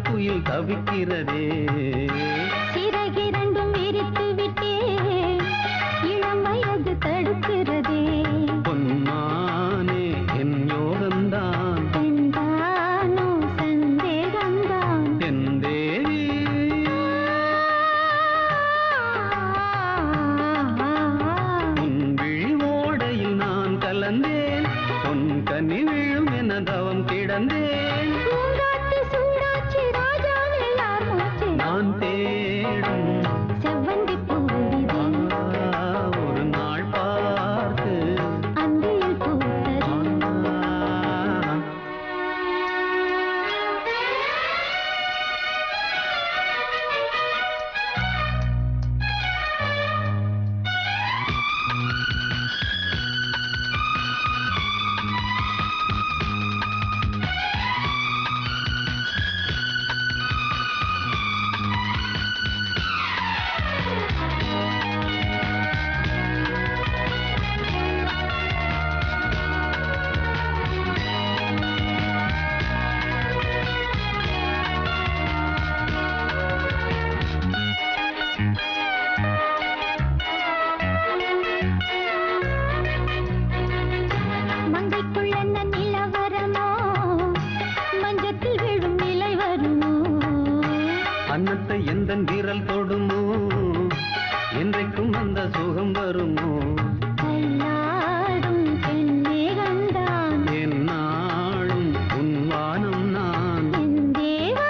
குயில் தவிக்கிறதே. சிறகிரண்டும் விரித்து விட்டே இளம் வயது தடுக்கிறதே. பொன்மானே என் யோகந்தான், பெண்தானோ சந்தேகந்தான். என் தேவி உன் விழி ஓடையில் நான் கலந்தேன், பொன் கனி விழும் என தவம் கிடந்தேன். பூங்காத்து சூடாச்சி ராஜாவே யார் மூச்சு? நான் தேடும் செவ்வந்தி பூவிதே ஒரு நாள் பார்த்து அந்தியில் பூத்தது. மங்கைக்குள்ள என்ன நிலவரமோ, மஞ்சத்தில் விழும் நிலை வருமோ? அன்னத்தை எந்த விரல் தொடுமோ, என்றைக்கும் அந்த சுகம் வருமோ? கல்லாடும் பெண்மேகந்தான் என்னாலும் உன் வானம் நான். என் தேவா.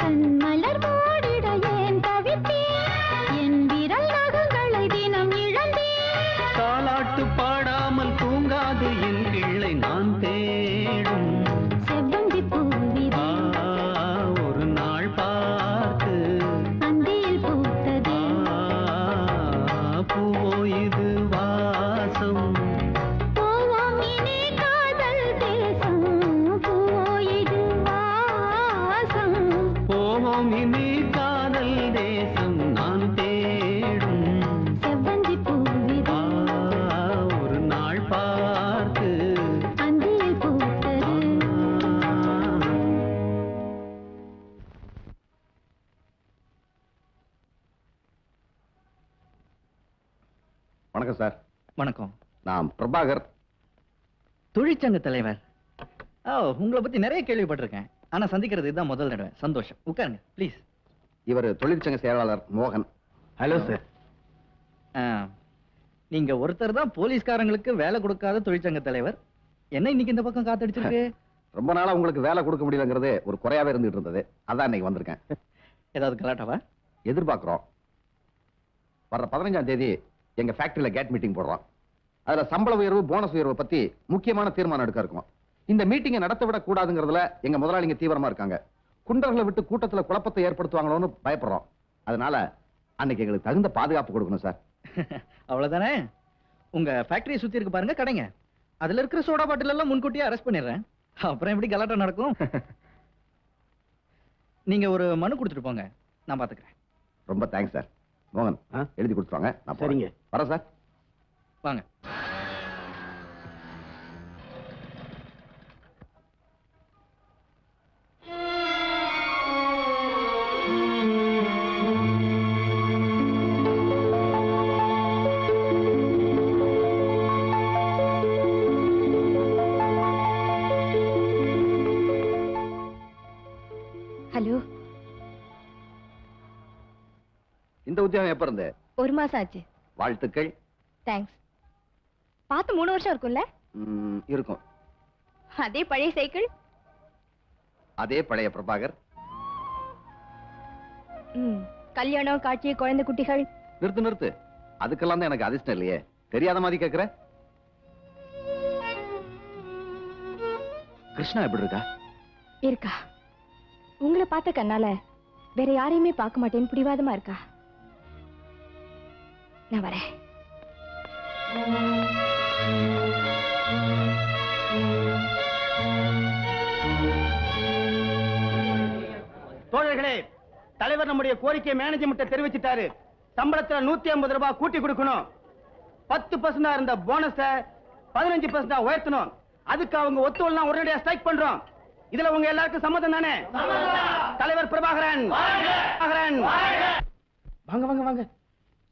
கண் மலர் மூடிட ஏன் தவித்தேன்? என் விரல் நகங்களை தினம் இழந்தேன். தாலாட்டு பாடாமல் தூங்காது என் பிள்ளை நான் தேடும் செவ்வந்தி பூவிதே ஒரு நாள் பார்த்து அந்தியில் பூத்தது. பூவோ இது வாசம், போவோம் இனி காதல் தேசம். பூவோ இது வாசம். போவோம் இனி காதல் தேசம். நான் தேடும் செவ்வந்தி பூவிதே ஒரு நாள் பார்த்து அந்தியில் பூத்தது. வணக்கம் சார். வணக்கம். நான் பிரபாகர். தொழிற்சங்க தலைவர். உங்களை பத்தி நிறைய கேள்விப்பட்டிருக்கேன். ஆனா சந்திக்கிறது இதுதான் முதல் தடவை. சந்தோஷம். உட்காருங்க ப்ளீஸ். இவர் தொழிற்சங்க செயலாளர் மோகன். Hello sir. நீங்க ஒருத்தர் தான் போலீஸ்காரங்களுக்கு வேலை கொடுக்காத தொழிற்சங்க தலைவர். என்ன இன்னைக்கு இந்த பக்கம் காத்தடிச்சிருக்கு? ரொம்ப நாளா உங்களுக்கு வேலை கொடுக்க முடியலங்கிறது ஒரு குறையாவே இருந்துட்டு இருந்தது. அதான் இன்னைக்கு வந்திருக்கேன். ஏதாவது கலாட்டாவா? எதிர்பார்க்கிறோம். வர்ற 15ஆம் தேதி எங்க ஃபேக்டரியில கேட் மீட்டிங் போடுறோம். அதுல சம்பள உயர்வு, போனஸ் உயர்வு பத்தி முக்கியமான தீர்மானம் எடுக்க இருக்கும். இந்த மீட்டிங்கை நடத்த விட கூடாதுங்கிறதுல எங்க முதலாளிங்க தீவிரமா இருக்காங்க. குண்டர்களை விட்டு கூட்டத்துல குழப்பத்தை ஏற்படுத்துவாங்களோன்னு பயப்படுறோம். அதனால அன்னைக்கு எங்களுக்கு தகுந்த பாதுகாப்பு கொடுக்கணும் சார். அவ்வளவுதானே? உங்க ஃபேக்டரியை சுத்தி இருக்கு பாருங்க கடைங்க. அதுல இருக்கிற சோடா பாட்டில் எல்லாம் முன்கூட்டியே அரெஸ்ட் பண்ணிடுறேன். அப்புறம் எப்படி கலாட்டம் நடக்கும்? நீங்க ஒரு மனு கொடுத்துட்டு போங்க, நான் பாத்துக்கிறேன். ரொம்ப தேங்க்ஸ் சார். மோகன் எழுதி கொடுத்துருவாங்க. நான் சரிங்க. வரேன் சார். வாங்க. ஹலோ. இந்த உத்தியோகம் எப்ப இருந்து? ஒரு மாசம் ஆச்சு. வாழ்த்துக்கள். தேங்க்ஸ். பார்த்து 3 வருஷம் இருக்கும்ல? இருக்கும். அதே பழைய சைக்கிள்? அதே பழைய பிரபாகர். கல்யாணம், காட்சி, குழந்தை குட்டிகள்? நிறுத்து. அதுக்கெல்லாம் தான் எனக்கு அதிர்ஷ்டம் இல்லையே. தெரியாத மாதிரி கேக்குற. கிருஷ்ணா எப்படி இருக்கா? இருக்கா. உங்களை பார்த்த கண்ணால வேற யாரையுமே பார்க்க மாட்டேன்னு பிடிவாதமா இருக்கா. நான் வரேன். தோழர்களே, தலைவர் நம்முடைய கோரிக்கை மேனேஜ்மெண்ட் தெரிவிச்சிட்டாரு. சம்பளத்துல 150 ரூபாய் கூட்டி கொடுக்கணும். 10% இருந்த போனஸ 15% உயர்த்தணும். அதுக்கு அவங்க ஒத்துழைனா உடனடியா ஸ்ட்ரைக் பண்றோம். இதுல உங்க எல்லாருக்கும் சம்மதம் தானே? தலைவர் பிரபாகரன். பிரபாகரன். வாங்க வாங்க வாங்க.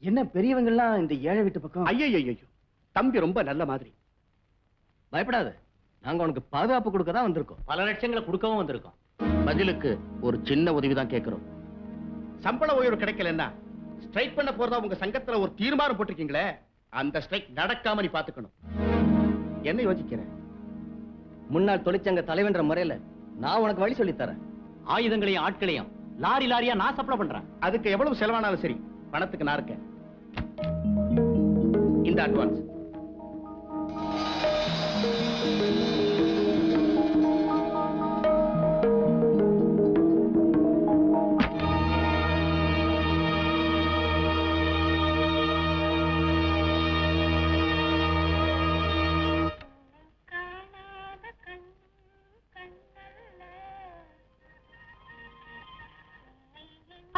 என்ன பெரியவங்க எல்லாம் இந்த ஏழை வீட்டு பக்கம்? ஐயோ தம்பி ரொம்ப நல்ல மாதிரி. பயப்படாத, நாங்க உனக்கு பாதுகாப்பு கொடுக்க தான் வந்திருக்கோம். பல லட்சங்களை கொடுக்கவும் வந்திருக்கோம். பதிலுக்கு ஒரு சின்ன உதவி தான் கேட்கிறோம். சம்பள உயர்வு கிடைக்கலன்னா ஸ்ட்ரைக் பண்ண போறதா உங்க சங்கத்துல ஒரு தீர்மானம் போட்டிருக்கீங்களே, அந்த ஸ்ட்ரைக் நடக்காம நீ பாத்துக்கணும். என்ன யோசிக்கிறேன்? முன்னாள் தொழிற்சங்க தலைவன்ற முறையில நான் உனக்கு வழி சொல்லி தரேன். ஆயுதங்களையும் ஆட்களையும் லாரி லாரியா நான் சப்ளை பண்றேன். அதுக்கு எவ்வளவு செலவானாலும் சரி, பணத்துக்கு நான் இருக்கேன். இந்த அட்வான்ஸ்.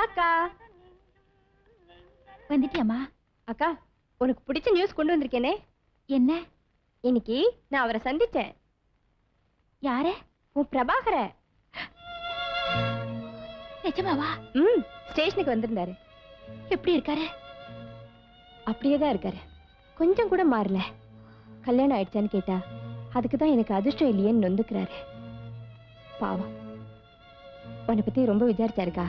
அக்கா வந்துட்டியாமா? அக்கா, உனக்கு பிடிச்ச நியூஸ் கொண்டு வந்திருக்கேனே. என்ன? இன்னைக்கு நான் அவரை சந்திச்சேன். யார? உன் பிரபாகர. நிஜமாவா? ஸ்டேஷனுக்கு வந்திருந்தாரு. எப்படி இருக்காரு? அப்படியே தான் இருக்காரு, கொஞ்சம் கூட மாறல. கல்யாணம் ஆயிடுச்சான்னு கேட்டா அதுக்கு தான் எனக்கு அதிர்ஷ்டம் இல்லையேன்னு நொந்துக்கிறாரு. பாவம். உன்னை பத்தி ரொம்ப விசாரிச்சாருக்கா.